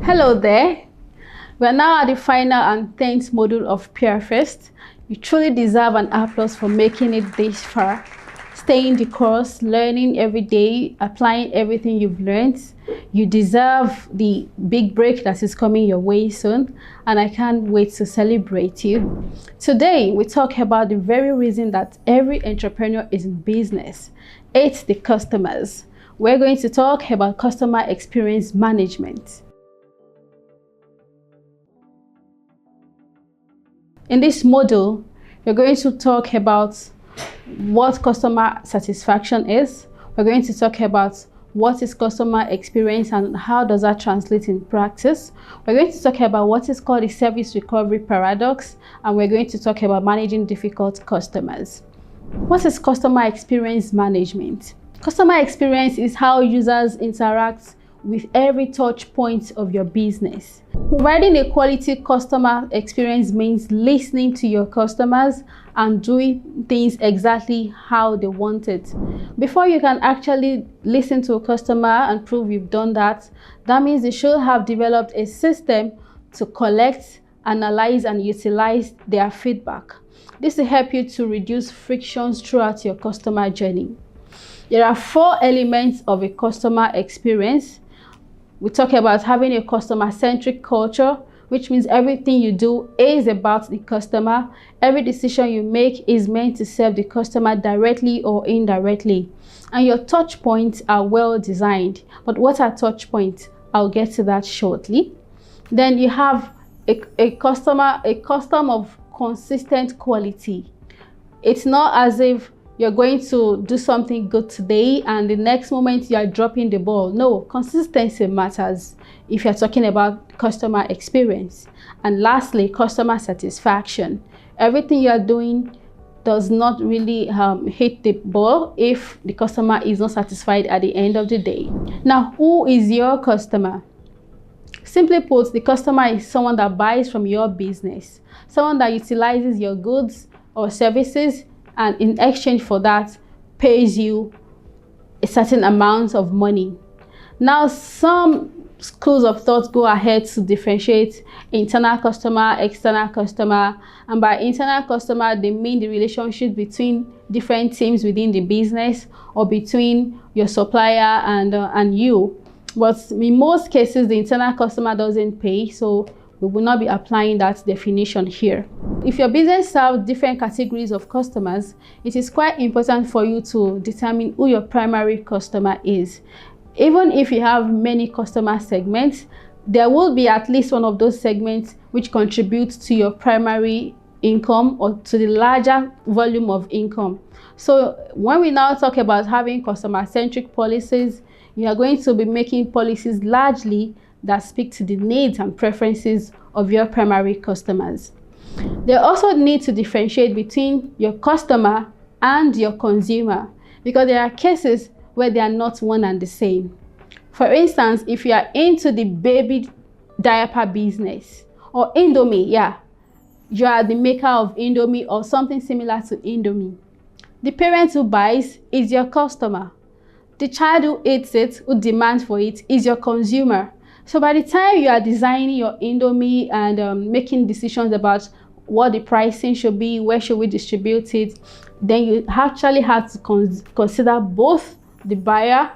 Hello there. We are now at the final and 10th module of PEERFEST. You truly deserve an applause for making it this far. Staying the course, learning every day, applying everything you've learned. You deserve the big break that is coming your way soon, and I can't wait to celebrate you. Today, we talk about the very reason that every entrepreneur is in business. It's the customers. We're going to talk about customer experience management. In this module, we're going to talk about what customer satisfaction is. We're going to talk about what is customer experience and how does that translate in practice. We're going to talk about what is called the service recovery paradox, and we're going to talk about managing difficult customers. What is customer experience management? Customer experience is how users interact with every touch point of your business. Providing a quality customer experience means listening to your customers and doing things exactly how they want it. Before you can actually listen to a customer and prove you've done that, that means you should have developed a system to collect, analyze, and utilize their feedback. This will help you to reduce frictions throughout your customer journey. There are 4 elements of a customer experience. We talk about having a customer-centric culture, which means everything you do is about the customer. Every decision you make is meant to serve the customer directly or indirectly. And your touch points are well designed. But what are touch points? I'll get to that shortly. Then you have a custom of consistent quality. It's not as if you're going to do something good today and the next moment you are dropping the ball. No, consistency matters if you're talking about customer experience. And lastly, customer satisfaction. Everything you are doing does not really hit the ball if the customer is not satisfied at the end of the day. Now, who is your customer? Simply put, the customer is someone that buys from your business, someone that utilizes your goods or services, and in exchange for that pays you a certain amount of money. Now, some schools of thought go ahead to differentiate internal customer, external customer, and by internal customer they mean the relationship between different teams within the business or between your supplier and you. But in most cases the internal customer doesn't pay, so we will not be applying that definition here. If your business serves different categories of customers, it is quite important for you to determine who your primary customer is. Even if you have many customer segments, there will be at least one of those segments which contributes to your primary income or to the larger volume of income. So when we now talk about having customer-centric policies, you are going to be making policies largely that speak to the needs and preferences of your primary customers. They also need to differentiate between your customer and your consumer, because there are cases where they are not one and the same. For instance, if you are into the baby diaper business or Indomie, you are the maker of Indomie or something similar to Indomie. The parent who buys is your customer. The child who eats it, who demands for it, is your consumer. So by the time you are designing your Indomie and making decisions about what the pricing should be, where should we distribute it, then you actually have to consider both the buyer,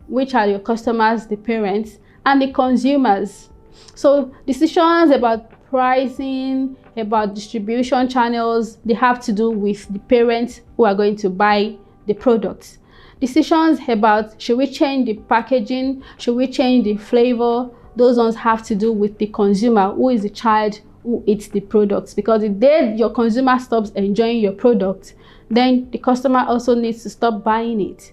which are your customers, the parents, and the consumers. So decisions about pricing, about distribution channels, they have to do with the parents who are going to buy the products. Decisions about should we change the packaging, should we change the flavor, those ones have to do with the consumer, who is the child who eats the products. Because the day your consumer stops enjoying your product, then the customer also needs to stop buying it.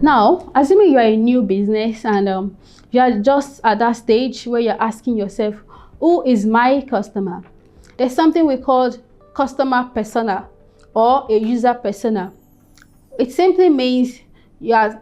Now, assuming you are a new business and you are just at that stage where you're asking yourself, who is my customer? There's something we call customer persona or a user persona. It simply means you are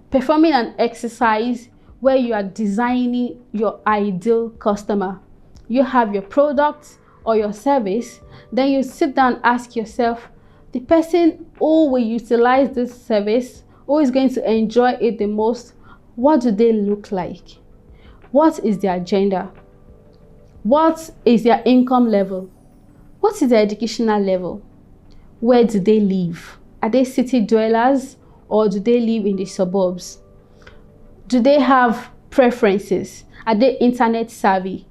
performing an exercise where you are designing your ideal customer. You have your product or your service, then you sit down and ask yourself, the person who will utilize this service, who is going to enjoy it the most, what do they look like? What is their agenda? What is their income level? What is their educational level? Where do they live? Are they city dwellers or do they live in the suburbs? Do they have preferences? Are they internet savvy?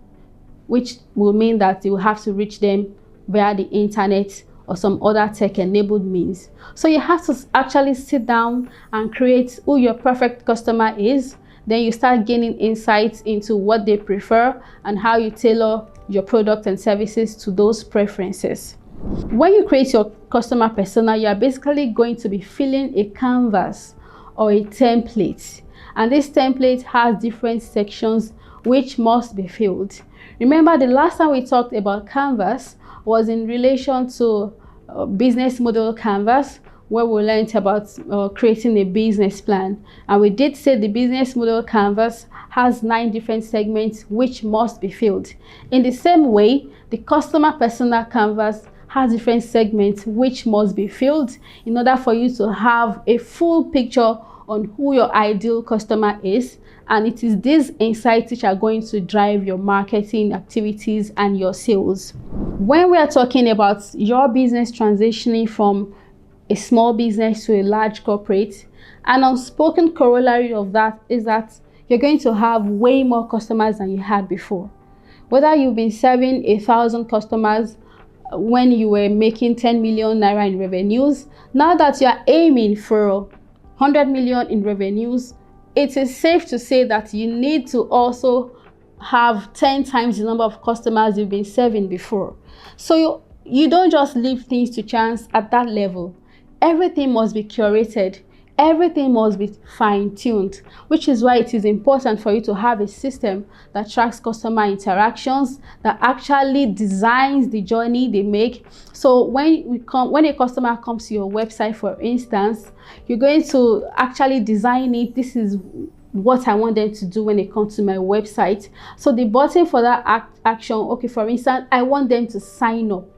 Which will mean that you will have to reach them via the internet or some other tech-enabled means. So you have to actually sit down and create who your perfect customer is. Then you start gaining insights into what they prefer and how you tailor your product and services to those preferences. When you create your customer persona, you are basically going to be filling a canvas or a template. And this template has different sections which must be filled. Remember, the last time we talked about canvas was in relation to business model canvas, where we learned about creating a business plan. And we did say the business model canvas has 9 different segments which must be filled. In the same way, the customer persona canvas has different segments which must be filled in order for you to have a full picture on who your ideal customer is. And it is these insights which are going to drive your marketing activities and your sales. When we are talking about your business transitioning from a small business to a large corporate, an unspoken corollary of that is that you're going to have way more customers than you had before. Whether you've been serving 1,000 customers when you were making 10 million naira in revenues, now that you're aiming for 100 million in revenues, it is safe to say that you need to also have 10 times the number of customers you've been serving before. So you don't just leave things to chance at that level. Everything must be curated. Everything must be fine-tuned, which is why it is important for you to have a system that tracks customer interactions, that actually designs the journey they make. So when a customer comes to your website, for instance, you're going to actually design it. This is what I want them to do when they come to my website. So the button for that action, okay, for instance, I want them to sign up.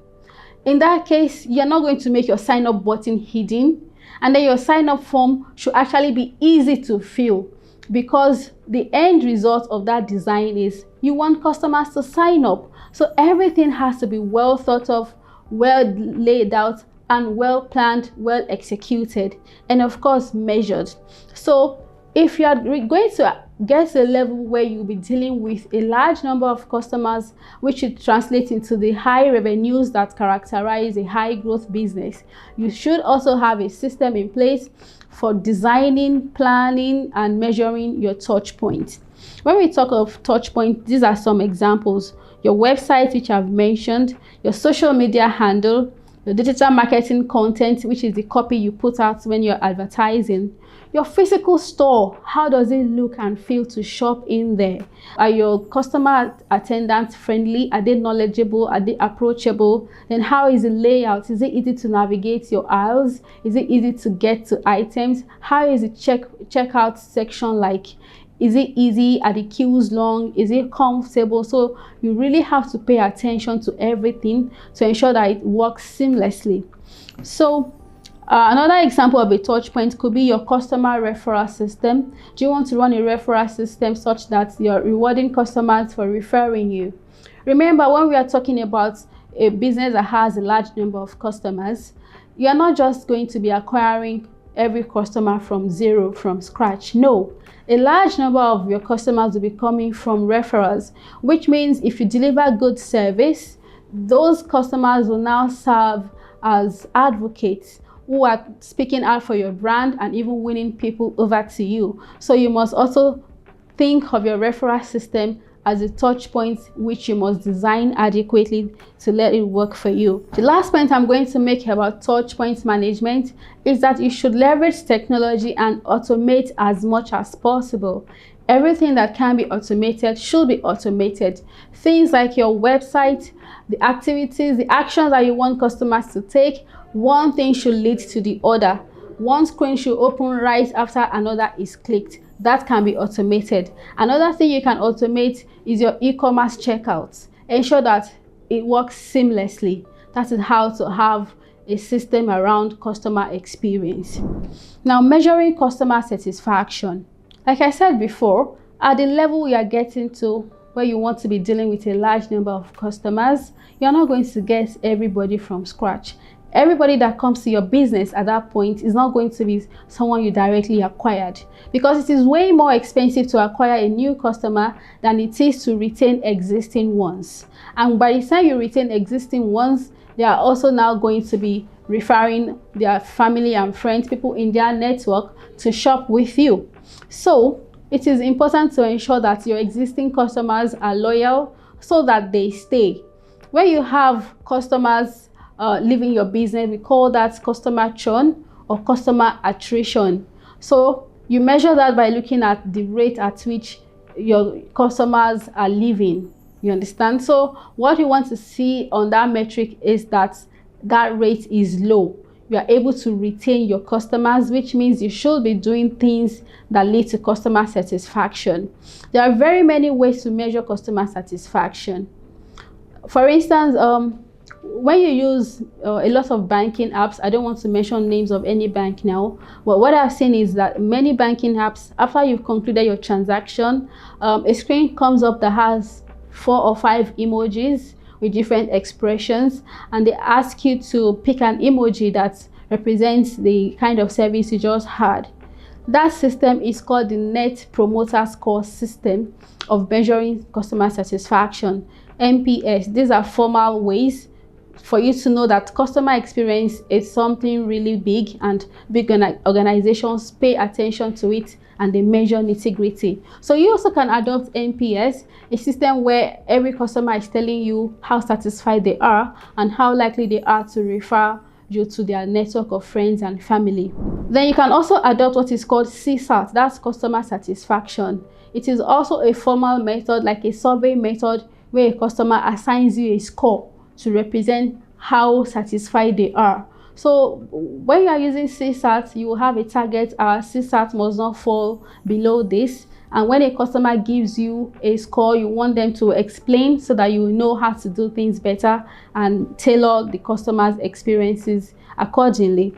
In that case, you're not going to make your sign up button hidden. And then your sign up form should actually be easy to fill, because the end result of that design is you want customers to sign up. So everything has to be well thought of, well laid out, and well planned, well executed, and of course measured. So if you are going to get to a level where you'll be dealing with a large number of customers, which should translate into the high revenues that characterize a high growth business, you should also have a system in place for designing, planning, and measuring your touch points. When we talk of touch points, these are some examples: your website, which I've mentioned, your social media handle, your digital marketing content, which is the copy you put out when you're advertising, your physical store, how does it look and feel to shop in there? Are your customer attendants friendly? Are they knowledgeable? Are they approachable? Then how is the layout? Is it easy to navigate your aisles? Is it easy to get to items? How is the checkout section like? Is it easy? Are the queues long? Is it comfortable? So you really have to pay attention to everything to ensure that it works seamlessly. So another example of a touch point could be your customer referral system. Do you want to run a referral system such that you're rewarding customers for referring you? Remember, when we are talking about a business that has a large number of customers, you are not just going to be acquiring every customer from zero, from scratch. No, a large number of your customers will be coming from referrals, which means if you deliver good service, those customers will now serve as advocates who are speaking out for your brand and even winning people over to you. So you must also think of your referral system as a touch point which you must design adequately to let it work for you. The last point I'm going to make about touch point management is that you should leverage technology and automate as much as possible. Everything that can be automated should be automated. Things like your website, the activities, the actions that you want customers to take, one thing should lead to the other. One screen should open right after another is clicked. That can be automated. Another thing you can automate is your e-commerce checkouts. Ensure that it works seamlessly. That is how to have a system around customer experience. Now, measuring customer satisfaction. Like I said before, at the level we are getting to, where you want to be dealing with a large number of customers, you're not going to get everybody from scratch. Everybody that comes to your business at that point is not going to be someone you directly acquired, because it is way more expensive to acquire a new customer than it is to retain existing ones. And by the time you retain existing ones, they are also now going to be referring their family and friends, people in their network, to shop with you. So it is important to ensure that your existing customers are loyal so that they stay. When you have customers leaving your business, we call that customer churn or customer attrition. So you measure that by looking at the rate at which your customers are leaving. You understand? So what you want to see on that metric is that that rate is low. You are able to retain your customers, which means you should be doing things that lead to customer satisfaction. There are very many ways to measure customer satisfaction. For instance, when you use a lot of banking apps, I don't want to mention names of any bank now, but what I've seen is that many banking apps, after you've concluded your transaction, a screen comes up that has 4 or 5 emojis with different expressions, and they ask you to pick an emoji that represents the kind of service you just had. That system is called the Net Promoter Score system of measuring customer satisfaction, NPS. These are formal ways for you to know that customer experience is something really big, and big organizations pay attention to it and they measure nitty-gritty. So you also can adopt NPS, a system where every customer is telling you how satisfied they are and how likely they are to refer you to their network of friends and family. Then you can also adopt what is called CSAT, that's customer satisfaction. It is also a formal method, like a survey method, where a customer assigns you a score to represent how satisfied they are. So when you are using CSAT, you will have a target. CSAT must not fall below this. And when a customer gives you a score, you want them to explain so that you know how to do things better and tailor the customer's experiences accordingly.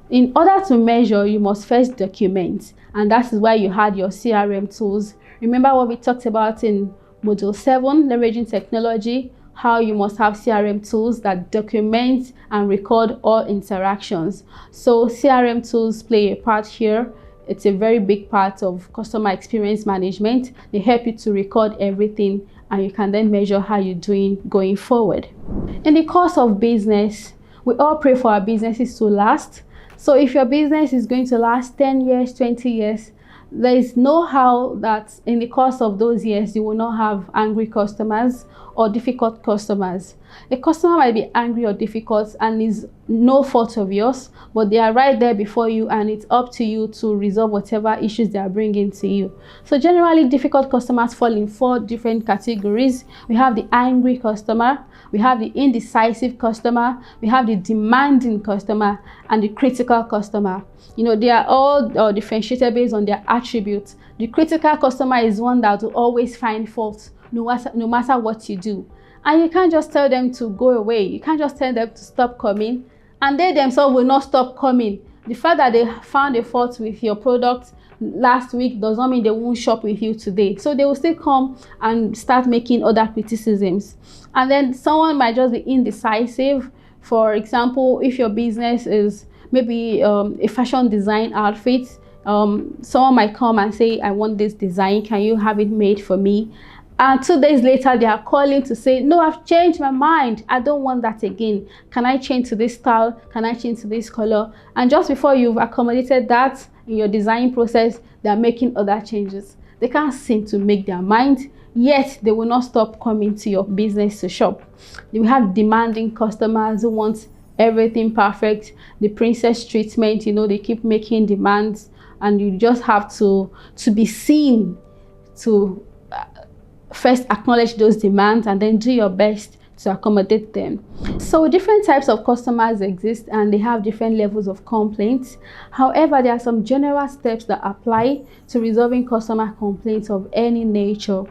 In order to measure, you must first document, and that is why you had your CRM tools. Remember what we talked about in Module 7, leveraging technology, how you must have CRM tools that document and record all interactions. So CRM tools play a part here. It's a very big part of customer experience management. They help you to record everything, and you can then measure how you're doing going forward. In the course of business, we all pray for our businesses to last. So if your business is going to last 10 years, 20 years, there is no how that in the course of those years you will not have angry customers or difficult customers. A customer might be angry or difficult and is no fault of yours, but they are right there before you, and it's up to you to resolve whatever issues they are bringing to you. So generally, difficult customers fall in 4 different categories. We have the angry customer, we have the indecisive customer, we have the demanding customer, and the critical customer. You know, they are all differentiated based on their attributes. The critical customer is one that will always find fault no matter what you do. And you can't just tell them to go away. You can't just tell them to stop coming, and they themselves will not stop coming. The fact that they found a fault with your product last week does not mean they won't shop with you today. So they will still come and start making other criticisms. And then someone might just be indecisive. For example, if your business is maybe a fashion design outfit, someone might come and say, I want this design, can you have it made for me? And 2 days later, they are calling to say, no, I've changed my mind. I don't want that again. Can I change to this style? Can I change to this color? And just before you've accommodated that in your design process, they're making other changes. They can't seem to make their mind, yet they will not stop coming to your business to shop. You have demanding customers who want everything perfect, the princess treatment. You know, they keep making demands, and you just have to be seen to first acknowledge those demands and then do your best to accommodate them. So different types of customers exist and they have different levels of complaints. However, there are some general steps that apply to resolving customer complaints of any nature.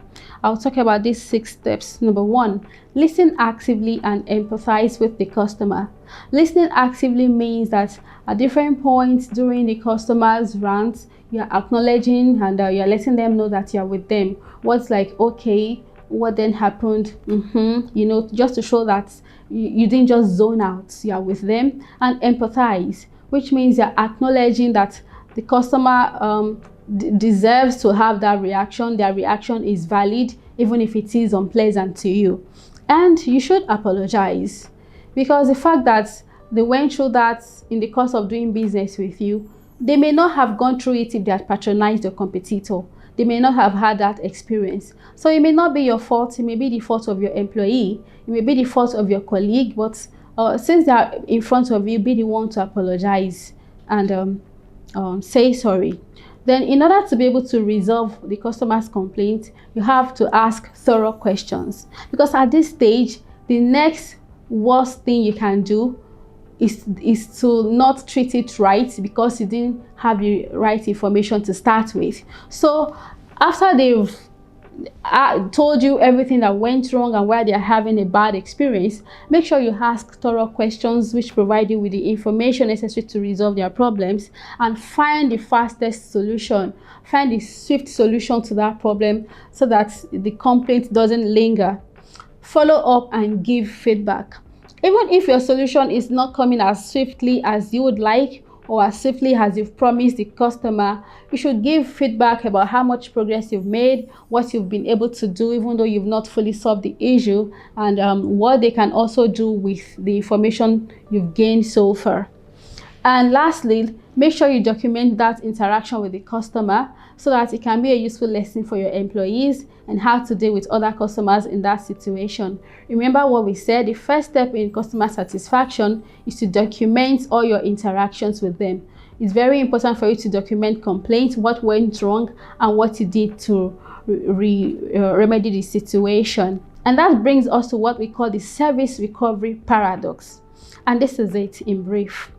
I'll talk about these 6 steps. Number 1, listen actively and empathize with the customer. Listening actively means that at different points during the customer's rant, you're acknowledging and you're letting them know that you're with them. What's like, okay, what then happened? You know, just to show that you didn't just zone out, you're with them. And empathize, which means you're acknowledging that the customer deserves to have that reaction. Their reaction is valid, even if it is unpleasant to you. And you should apologize, because the fact that they went through that in the course of doing business with you, they may not have gone through it if they had patronized your competitor. They may not have had that experience. So it may not be your fault. It may be the fault of your employee. It may be the fault of your colleague. But since they are in front of you, be the one to apologize and say sorry. Then in order to be able to resolve the customer's complaint, you have to ask thorough questions. Because at this stage, the next worst thing you can do is to not treat it right, because you didn't have the right information to start with. So after they've told you everything that went wrong and why they're having a bad experience, make sure you ask thorough questions which provide you with the information necessary to resolve their problems and find the fastest solution, find the swift solution to that problem so that the complaint doesn't linger. Follow up and give feedback. Even if your solution is not coming as swiftly as you would like or as swiftly as you've promised the customer, you should give feedback about how much progress you've made, what you've been able to do even though you've not fully solved the issue, and what they can also do with the information you've gained so far. And lastly, make sure you document that interaction with the customer so that it can be a useful lesson for your employees and how to deal with other customers in that situation. Remember what we said, the first step in customer satisfaction is to document all your interactions with them. It's very important for you to document complaints, what went wrong, and what you did to remedy the situation. And that brings us to what we call the service recovery paradox. And this is it in brief.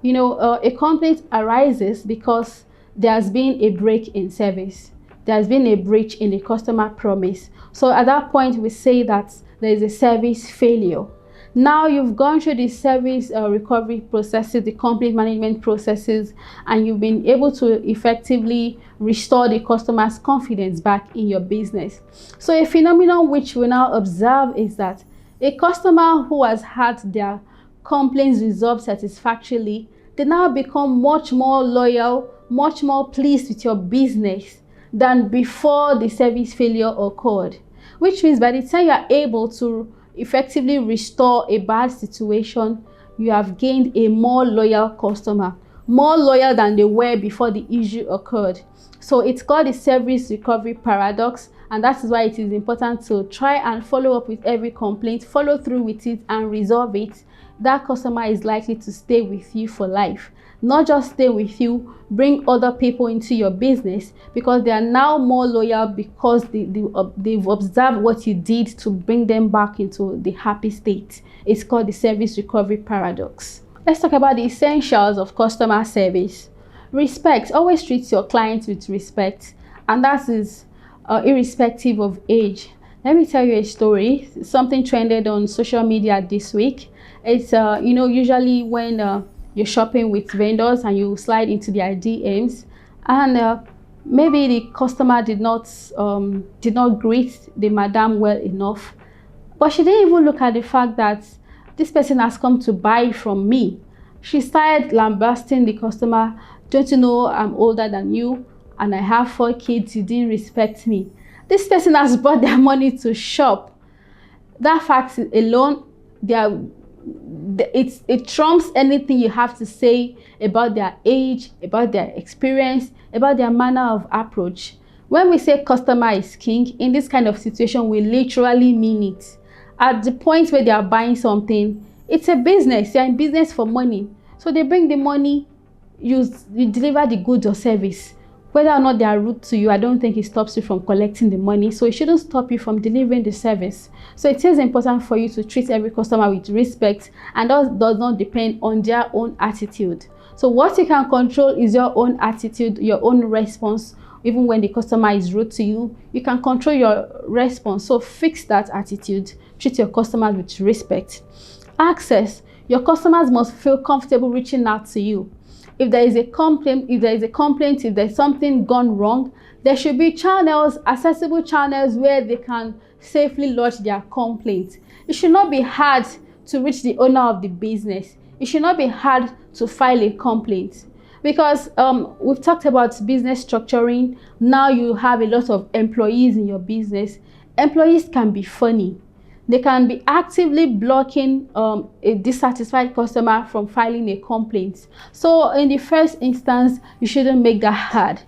You know, a complaint arises because there has been a break in service. There has been a breach in the customer promise. So at that point, we say that there is a service failure. Now you've gone through the service recovery processes, the complaint management processes, and you've been able to effectively restore the customer's confidence back in your business. So a phenomenon which we now observe is that a customer who has had their complaints resolved satisfactorily, they now become much more loyal, much more pleased with your business than before the service failure occurred. Which means by the time you are able to effectively restore a bad situation, you have gained a more loyal customer, more loyal than they were before the issue occurred. So it's called the service recovery paradox, and that is why it is important to try and follow up with every complaint, follow through with it and resolve it. That customer is likely to stay with you for life. Not just stay with you, bring other people into your business, because they are now more loyal because they've observed what you did to bring them back into the happy state. It's called the service recovery paradox. Let's talk about the essentials of customer service. Respect. Always treat your clients with respect, and that is irrespective of age. Let me tell you a story. Something trended on social media this week. It's you know, usually when you're shopping with vendors and you slide into their DMs, and maybe the customer did not greet the madam well enough, but she didn't even look at the fact that this person has come to buy from me. She started lambasting the customer. Don't you know I'm older than you and I have 4 kids? You didn't respect me. This person has brought their money to shop. That fact alone, it trumps anything you have to say about their age, about their experience, about their manner of approach. When we say customer is king, in this kind of situation, we literally mean it. At the point where they are buying something, it's a business. They are in business for money. So they bring the money, you deliver the goods or service. Whether or not they are rude to you, I don't think it stops you from collecting the money. So it shouldn't stop you from delivering the service. So it is important for you to treat every customer with respect, and that does not depend on their own attitude. So what you can control is your own attitude, your own response. Even when the customer is rude to you, you can control your response. So fix that attitude. Treat your customers with respect. Access. Your customers must feel comfortable reaching out to you. If there is a complaint, if there's something gone wrong, there should be channels, accessible channels where they can safely lodge their complaint. It should not be hard to reach the owner of the business. It should not be hard to file a complaint. Because we've talked about business structuring. Now you have a lot of employees in your business. Employees can be funny. They can be actively blocking a dissatisfied customer from filing a complaint. So in the first instance, you shouldn't make that hard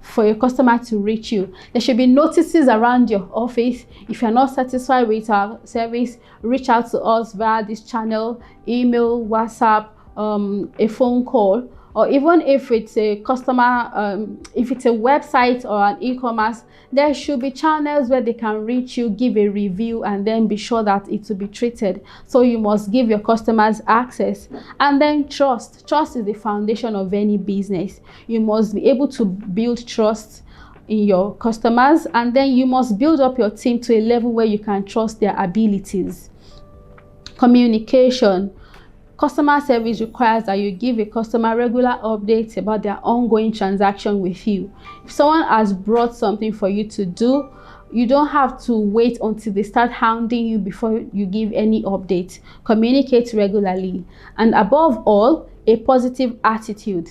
for your customer to reach you. There should be notices around your office. If you're not satisfied with our service, reach out to us via this channel, email, WhatsApp, a phone call. Or even if it's a customer, if it's a website or an e-commerce, there should be channels where they can reach you, give a review, and then be sure that it will be treated. So you must give your customers access. And then trust. Trust is the foundation of any business. You must be able to build trust in your customers, and then you must build up your team to a level where you can trust their abilities. Communication. Customer service requires that you give a customer regular updates about their ongoing transaction with you. If someone has brought something for you to do, you don't have to wait until they start hounding you before you give any updates. Communicate regularly. And above all, a positive attitude.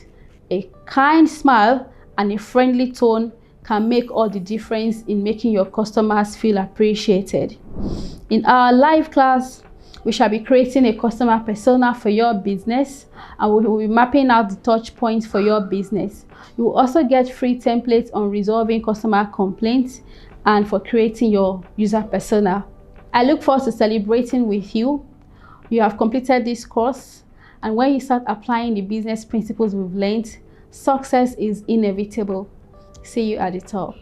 A kind smile and a friendly tone can make all the difference in making your customers feel appreciated. In our live class, we shall be creating a customer persona for your business, and we will be mapping out the touch points for your business. You will also get free templates on resolving customer complaints and for creating your user persona. I look forward to celebrating with you. You have completed this course, and when you start applying the business principles we've learned, success is inevitable. See you at the top.